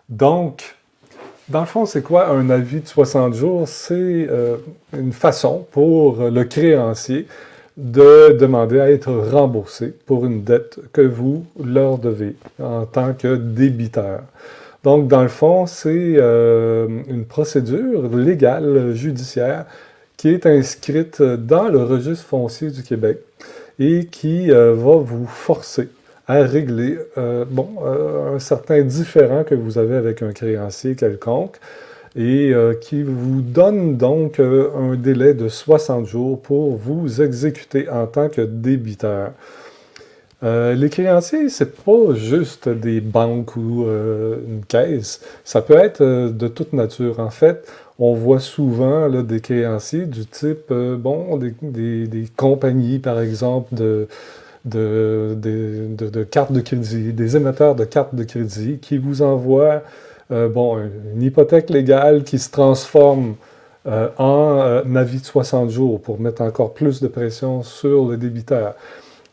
Donc, dans le fond, c'est quoi un avis de 60 jours? C'est une façon pour le créancier de demander à être remboursé pour une dette que vous leur devez en tant que débiteur. Donc, dans le fond, c'est une procédure légale, judiciaire, qui est inscrite dans le registre foncier du Québec et qui va vous forcer à régler un certain différend que vous avez avec un créancier quelconque et qui vous donne donc un délai de 60 jours pour vous exécuter en tant que débiteur. Les créanciers, c'est pas juste des banques ou une caisse, ça peut être de toute nature. En fait, on voit souvent là, des créanciers du type, des compagnies, par exemple, de cartes de crédit, des émetteurs de cartes de crédit qui vous envoient une hypothèque légale qui se transforme en avis de 60 jours pour mettre encore plus de pression sur le débiteur.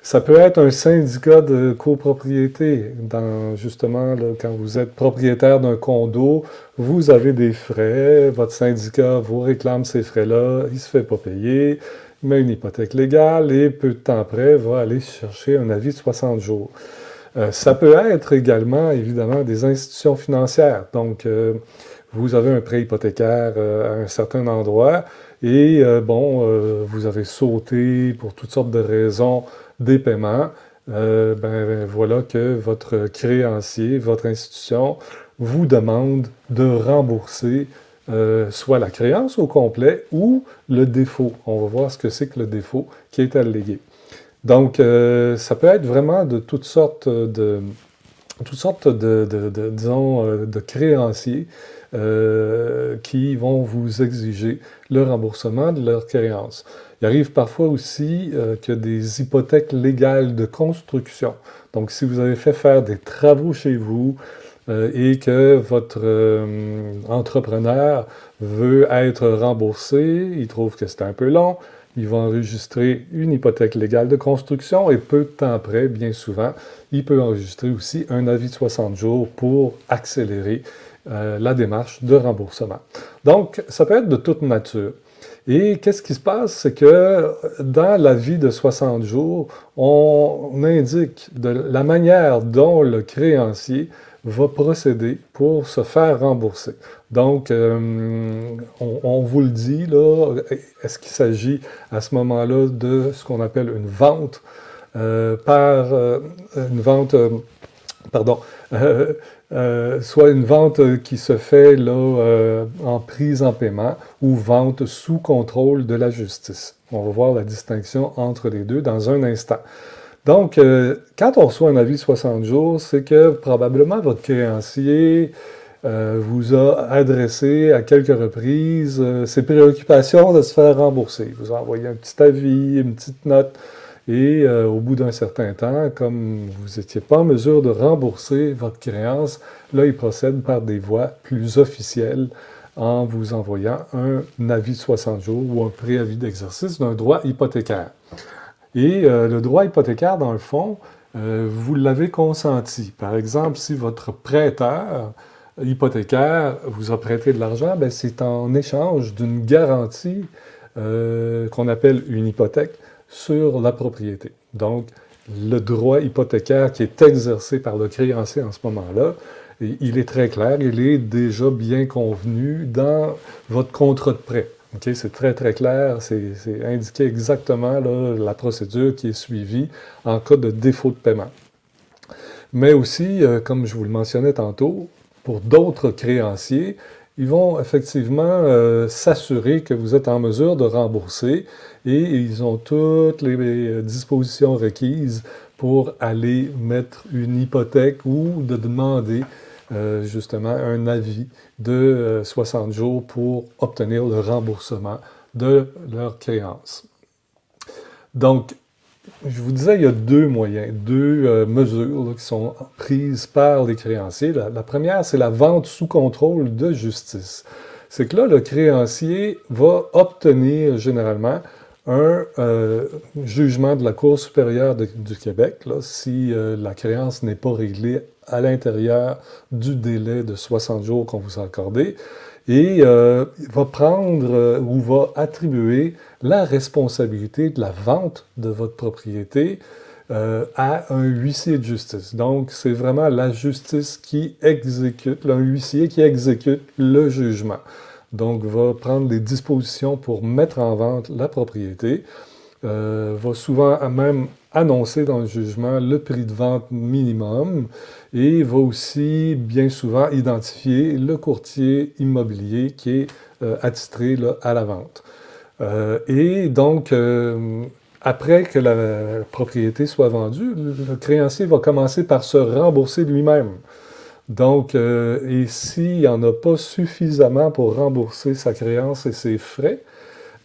Ça peut être un syndicat de copropriété. Justement, là, quand vous êtes propriétaire d'un condo, vous avez des frais, votre syndicat vous réclame ces frais-là, il ne se fait pas payer, il met une hypothèque légale et peu de temps après, va aller chercher un avis de 60 jours. Ça peut être également, évidemment, des institutions financières. Donc, vous avez un prêt hypothécaire à un certain endroit et, vous avez sauté pour toutes sortes de raisons des paiements, voilà que votre créancier, votre institution, vous demande de rembourser soit la créance au complet ou le défaut. On va voir ce que c'est que le défaut qui est allégué. Donc, ça peut être vraiment de toutes sortes de créanciers qui vont vous exiger le remboursement de leur créance. Il arrive parfois aussi que des hypothèques légales de construction. Donc, si vous avez fait faire des travaux chez vous et que votre entrepreneur veut être remboursé, il trouve que c'est un peu long, il va enregistrer une hypothèque légale de construction et peu de temps après, bien souvent, il peut enregistrer aussi un avis de 60 jours pour accélérer la démarche de remboursement. Donc, ça peut être de toute nature. Et qu'est-ce qui se passe? C'est que dans l'avis de 60 jours, on indique de la manière dont le créancier va procéder pour se faire rembourser. Donc, on vous le dit, là, est-ce qu'il s'agit à ce moment-là de ce qu'on appelle une vente soit une vente qui se fait là, en prise en paiement ou vente sous contrôle de la justice. On va voir la distinction entre les deux dans un instant. Donc, quand on reçoit un avis de 60 jours, c'est que probablement votre créancier vous a adressé à quelques reprises ses préoccupations de se faire rembourser. Il vous a envoyé un petit avis, une petite note, et au bout d'un certain temps, comme vous n'étiez pas en mesure de rembourser votre créance, là, il procède par des voies plus officielles en vous envoyant un avis de 60 jours ou un préavis d'exercice d'un droit hypothécaire. Et le droit hypothécaire, dans le fond, vous l'avez consenti. Par exemple, si votre prêteur hypothécaire vous a prêté de l'argent, c'est en échange d'une garantie qu'on appelle une hypothèque sur la propriété. Donc, le droit hypothécaire qui est exercé par le créancier en ce moment-là, il est très clair, il est déjà bien convenu dans votre contrat de prêt. Okay? C'est très, très clair, c'est indiqué exactement là, la procédure qui est suivie en cas de défaut de paiement. Mais aussi, comme je vous le mentionnais tantôt, pour d'autres créanciers, ils vont effectivement s'assurer que vous êtes en mesure de rembourser et ils ont toutes les dispositions requises pour aller mettre une hypothèque ou de demander justement un avis de 60 jours pour obtenir le remboursement de leur créance. Donc, je vous disais, il y a deux moyens, deux mesures là, qui sont prises par les créanciers. La première, c'est la vente sous contrôle de justice. C'est que là, le créancier va obtenir généralement un jugement de la Cour supérieure du Québec, là, si la créance n'est pas réglée à l'intérieur du délai de 60 jours qu'on vous a accordé, et va prendre ou va attribuer la responsabilité de la vente de votre propriété à un huissier de justice. Donc, c'est vraiment la justice qui exécute, un huissier qui exécute le jugement. Donc, va prendre les dispositions pour mettre en vente la propriété, va souvent même annoncer dans le jugement le prix de vente minimum et va aussi bien souvent identifier le courtier immobilier qui est attitré là, à la vente. Et donc, après que la propriété soit vendue, le créancier va commencer par se rembourser lui-même. Donc, et s'il n'y en a pas suffisamment pour rembourser sa créance et ses frais,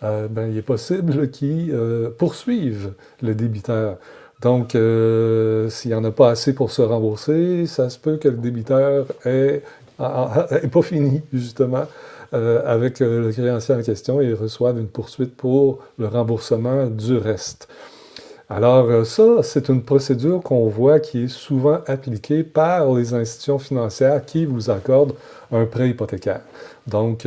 ben, il est possible qu'il poursuive le débiteur. Donc, s'il n'y en a pas assez pour se rembourser, ça se peut que le débiteur n'ait pas fini, justement, avec le créancier en question et reçoive une poursuite pour le remboursement du reste. Alors ça, c'est une procédure qu'on voit qui est souvent appliquée par les institutions financières qui vous accordent un prêt hypothécaire. Donc,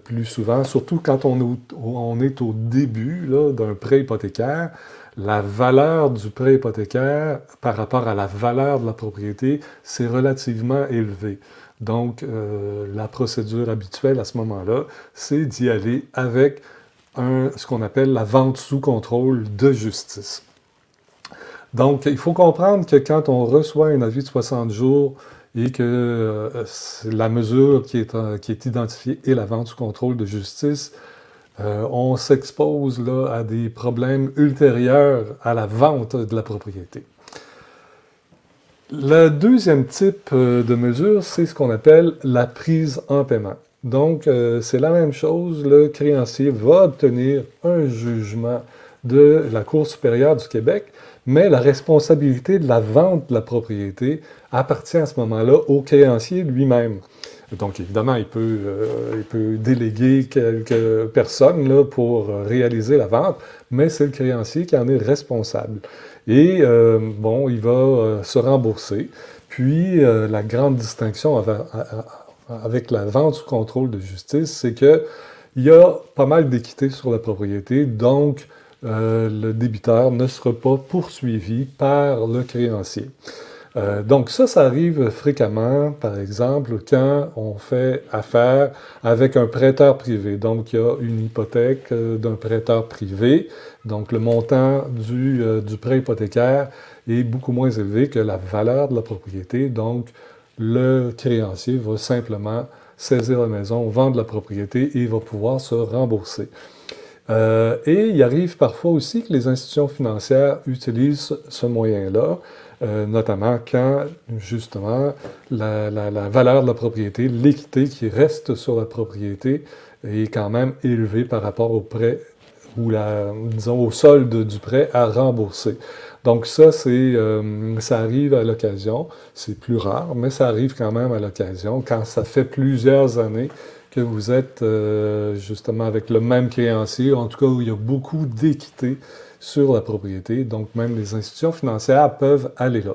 plus souvent, surtout quand on est au début d'un prêt hypothécaire, la valeur du prêt hypothécaire par rapport à la valeur de la propriété, c'est relativement élevé. Donc, la procédure habituelle à ce moment-là, c'est d'y aller avec ce qu'on appelle la vente sous contrôle de justice. Donc, il faut comprendre que quand on reçoit un avis de 60 jours et que la mesure qui est identifiée est la vente sous contrôle de justice, on s'expose là à des problèmes ultérieurs à la vente de la propriété. Le deuxième type de mesure, c'est ce qu'on appelle la prise en paiement. Donc, c'est la même chose, le créancier va obtenir un jugement de la Cour supérieure du Québec, mais la responsabilité de la vente de la propriété appartient à ce moment-là au créancier lui-même. Donc, évidemment, il peut déléguer quelques personnes là, pour réaliser la vente, mais c'est le créancier qui en est responsable. Et, bon, il va se rembourser. Puis, la grande distinction avec la vente sous contrôle de justice, c'est qu'il y a pas mal d'équité sur la propriété, donc le débiteur ne sera pas poursuivi par le créancier. Donc ça arrive fréquemment, par exemple, quand on fait affaire avec un prêteur privé. Donc il y a une hypothèque d'un prêteur privé, donc le montant du prêt hypothécaire est beaucoup moins élevé que la valeur de la propriété, donc le créancier va simplement saisir la maison, vendre la propriété et il va pouvoir se rembourser. Et il arrive parfois aussi que les institutions financières utilisent ce moyen-là, notamment quand, justement, la valeur de la propriété, l'équité qui reste sur la propriété est quand même élevée par rapport au prêt ou disons, au solde du prêt à rembourser. Donc ça arrive à l'occasion, c'est plus rare, mais ça arrive quand même à l'occasion, quand ça fait plusieurs années que vous êtes justement avec le même créancier, en tout cas où il y a beaucoup d'équité sur la propriété, donc même les institutions financières peuvent aller là.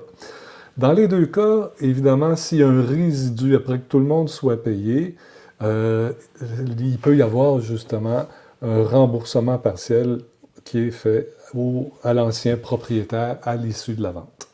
Dans les deux cas, évidemment, s'il y a un résidu après que tout le monde soit payé, il peut y avoir justement un remboursement partiel qui est fait à l'ancien propriétaire à l'issue de la vente.